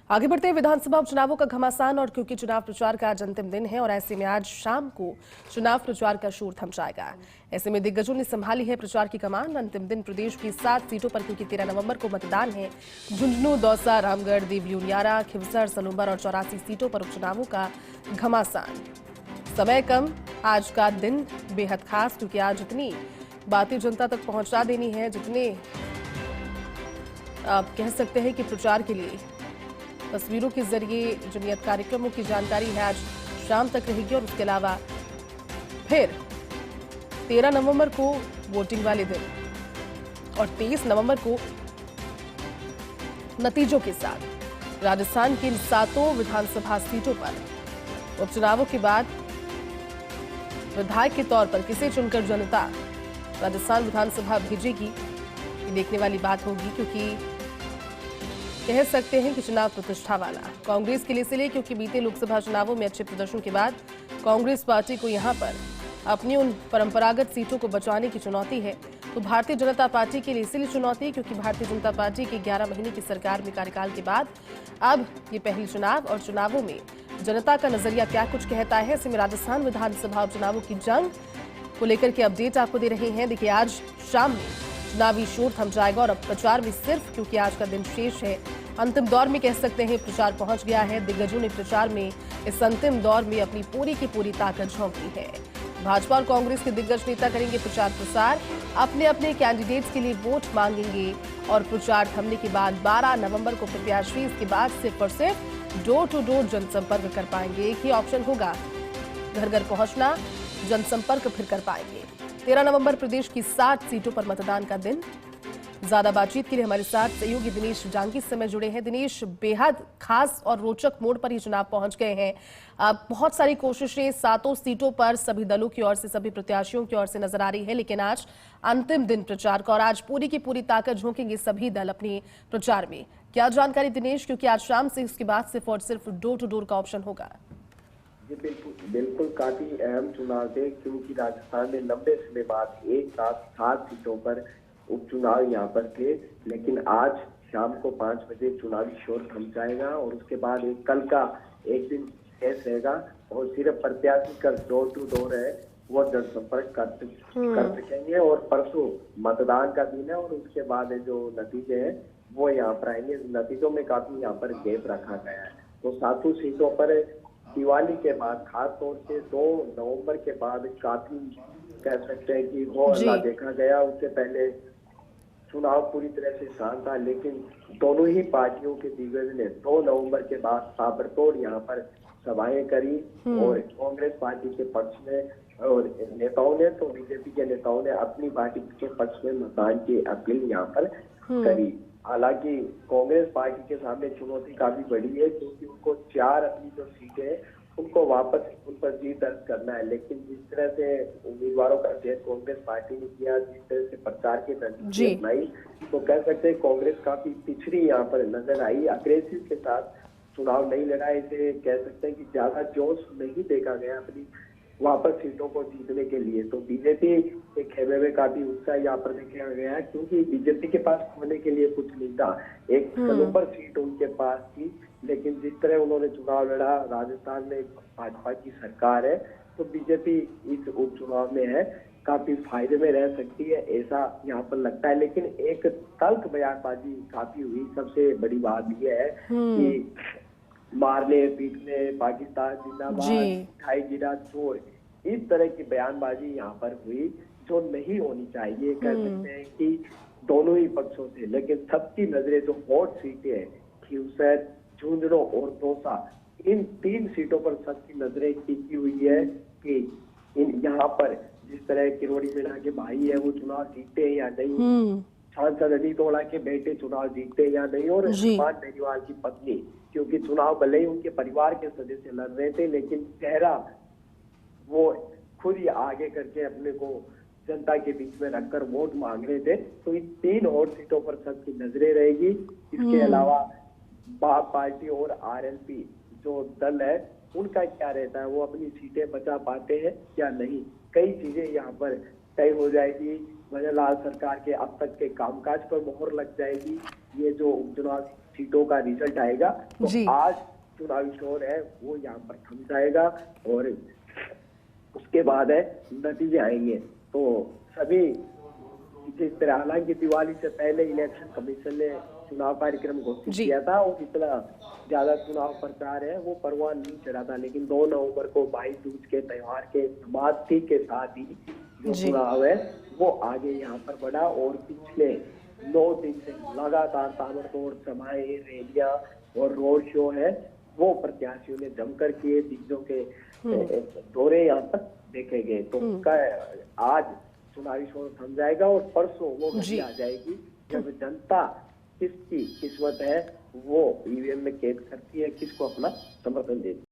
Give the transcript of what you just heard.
आगे बढ़ते हैं, विधानसभा उपचुनावों का घमासान और क्योंकि चुनाव प्रचार का आज अंतिम दिन है और ऐसे में आज शाम को चुनाव प्रचार का शोर थम जाएगा। ऐसे में दिग्गजों ने संभाली है प्रचार की कमान। अंतिम दिन प्रदेश की 7 सीटों पर क्योंकि 13 नवंबर को मतदान है। झुंझुनू, दौसा, रामगढ़, देवली, उनियारा, खिवसर, सलूंबर और 84 सीटों पर उपचुनावों का घमासान। समय कम, आज का दिन बेहद खास क्योंकि आज इतनी बातें जनता तक पहुंचा देनी है, जितने आप कह सकते हैं कि प्रचार के लिए तस्वीरों के जरिए जो नियत कार्यक्रमों की जानकारी है आज शाम तक रहेगी। और उसके अलावा फिर 13 नवंबर को वोटिंग वाले दिन और 23 नवंबर को नतीजों के साथ राजस्थान की इन 7 विधानसभा सीटों पर उपचुनावों के बाद विधायक के तौर पर किसे चुनकर जनता राजस्थान विधानसभा भेजेगी, ये देखने वाली बात होगी। क्योंकि कह सकते हैं कि चुनाव प्रतिष्ठा वाला कांग्रेस के लिए इसलिए क्योंकि बीते लोकसभा चुनावों में अच्छे प्रदर्शन के बाद कांग्रेस पार्टी को यहां पर अपनी उन परंपरागत सीटों को बचाने की चुनौती है। तो भारतीय जनता पार्टी के लिए इसलिए चुनौती है क्योंकि भारतीय जनता पार्टी के 11 महीने की सरकार में कार्यकाल के बाद अब ये पहली चुनाव और चुनावों में जनता का नजरिया क्या कुछ कहता है। ऐसे में राजस्थान विधानसभा उपचुनावों की जंग को लेकर के अपडेट आपको दे रहे हैं। देखिए, आज शाम में चुनावी शोर थम जाएगा और अब प्रचार में सिर्फ क्योंकि आज का दिन शेष है, अंतिम दौर में कह सकते हैं प्रचार पहुंच गया है। दिग्गजों ने प्रचार में इस अंतिम दौर में अपनी पूरी की पूरी ताकत झोंकी है। भाजपा और कांग्रेस के दिग्गज नेता करेंगे प्रचार प्रसार, अपने अपने कैंडिडेट्स के लिए वोट मांगेंगे और प्रचार थमने के बाद 12 नवंबर को प्रत्याशी इसके बाद सिर्फ और सिर्फ डोर टू डोर जनसंपर्क कर पाएंगे। एक ही ऑप्शन होगा, घर घर पहुंचना, जनसंपर्क फिर कर पाएंगे। 13 नवंबर प्रदेश की 7 सीटों पर मतदान का दिन। ज्यादा बातचीत के लिए हमारे साथ सहयोगी दिनेश जांगी इस समय जुड़े हैं। दिनेश, बेहद खास और रोचक मोड़ पर ये चुनाव पहुंच गए हैं। अब बहुत सारी कोशिशें 7 सीटों पर सभी दलों की ओर से, सभी प्रत्याशियों की ओर से नजर आ रही है, लेकिन आज अंतिम दिन प्रचार का और आज पूरी की पूरी ताकत झोंकेंगे सभी दल अपने प्रचार में। क्या जानकारी दिनेश, क्योंकि आज शाम से उसके बाद सिर्फ और सिर्फ डोर टू डोर का ऑप्शन होगा। जी बिल्कुल काफी अहम चुनाव थे क्योंकि राजस्थान में लंबे समय बाद एक साथ 7 सीटों पर उपचुनाव यहाँ पर थे, लेकिन आज शाम को 5 बजे चुनावी शोर थम जाएगा और उसके बाद कल का एक दिन शेष रहेगा और सिर्फ प्रत्याशी का डोर टू डोर है वो जनसंपर्क कर सकेंगे और परसों मतदान का दिन है और उसके बाद जो नतीजे हैं वो यहाँ पर आएंगे। नतीजों में काफी यहाँ पर गैप रखा गया है, तो 7 सीटों पर दिवाली के बाद खास तौर से 2 नवंबर के बाद काफी कह सकते हैं कि वो हल्ला देखा गया। उससे पहले चुनाव पूरी तरह से शांत था, लेकिन दोनों ही पार्टियों के दिग्गज ने 2 नवंबर के बाद ताबड़तोड़ यहाँ पर सभाएं करी और कांग्रेस पार्टी के पक्ष में और नेताओं ने तो बीजेपी के नेताओं ने अपनी पार्टी के पक्ष में मतदान की अपील यहाँ पर करी। हालांकि कांग्रेस पार्टी के सामने चुनौती काफी बड़ी है क्योंकि उनको 4 अपनी जो सीटें हैं उनको वापस उन पर जीत दर्ज करना है, लेकिन जिस तरह से उम्मीदवारों का चयन कांग्रेस पार्टी ने किया, जिस तरह से प्रचार की रणनीति अपनाई, तो कह सकते हैं कांग्रेस काफी पिछड़ी यहाँ पर नजर आई। अग्रेसिव के साथ चुनाव नहीं लड़ा, इसे कह सकते हैं कि ज्यादा जोश नहीं देखा गया अपनी वापस सीटों को जीतने के लिए। तो बीजेपी के खेमे में काफी उत्साह यहाँ पर देखा गया है क्योंकि बीजेपी के पास खोने के लिए कुछ नहीं था। एक नंबर सीट उनके पास थी, लेकिन जिस तरह उन्होंने चुनाव लड़ा, राजस्थान में भाजपा की सरकार है, तो बीजेपी इस उपचुनाव में है काफी फायदे में रह सकती है, ऐसा यहाँ पर लगता है। लेकिन एक तल्ख बयानबाजी काफी हुई। सबसे बड़ी बात यह है कि मारने पीटने, पाकिस्तान जिंदाबाद, ढाई गिरा चोर, इस तरह की बयानबाजी यहाँ पर हुई जो नहीं होनी चाहिए। कह सकते हैं कि दोनों ही पक्षों से, लेकिन सबकी नजरें जो हॉट सीटें हैं खिवसर, झुंझुनू और दौसा, इन 3 सीटों पर सबकी नजरें टिकी हुई है कि इन यहाँ पर जिस तरह किरोड़ी मीणा के भाई है वो चुनाव जीतते हैं या नहीं, सांसद अनिल तोड़ा के बेटे चुनाव जीतते हैं या नहीं, और हनुमान बेनीवाल की पत्नी, क्योंकि चुनाव भले ही उनके परिवार के सदस्य लड़ रहे थे, लेकिन चेहरा वो खुद ही आगे करके अपने को जनता के बीच में रखकर वोट मांग रहे थे। तो इन 3 और सीटों पर सबकी नजरें रहेगी। इसके अलावा बाप पार्टी और आरएलपी जो दल है उनका क्या रहता है, वो अपनी सीटें बचा पाते हैं या नहीं, कई चीजें यहाँ पर तय हो जाएगी। भजन लाल सरकार के अब तक के कामकाज पर मोहर लग जाएगी। ये जो उपचुनाव सीटों का रिजल्ट आएगा जी। तो आज चुनावी शोर है वो यहाँ पर थम जाएगा और उसके बाद है नतीजे आएंगे। तो सभी जिस तरह, हालांकि दिवाली से पहले इलेक्शन कमीशन ने चुनाव कार्यक्रम घोषित जी। किया था और इतना ज्यादा चुनाव प्रचार है वो परवान नहीं चढ़ा था, लेकिन 2 नवंबर को भाई दूज के त्योहार के समाप्ति के साथ ही जो जी। चुनाव है वो आगे यहाँ पर बढ़ा और पिछले 9 दिन से लगातार ताबड़तोड़ सभाएं, रैलियां और रोड शो है वो प्रत्याशियों ने जमकर किए, दिग्गजों के दौरे यहाँ पर देखे गए। तो आज चुनावी शोर थम जाएगा और परसों वो घड़ी आ जाएगी जब जनता किसकी किस्मत है वो ईवीएम में कैद करती है, किसको अपना समर्थन देती है।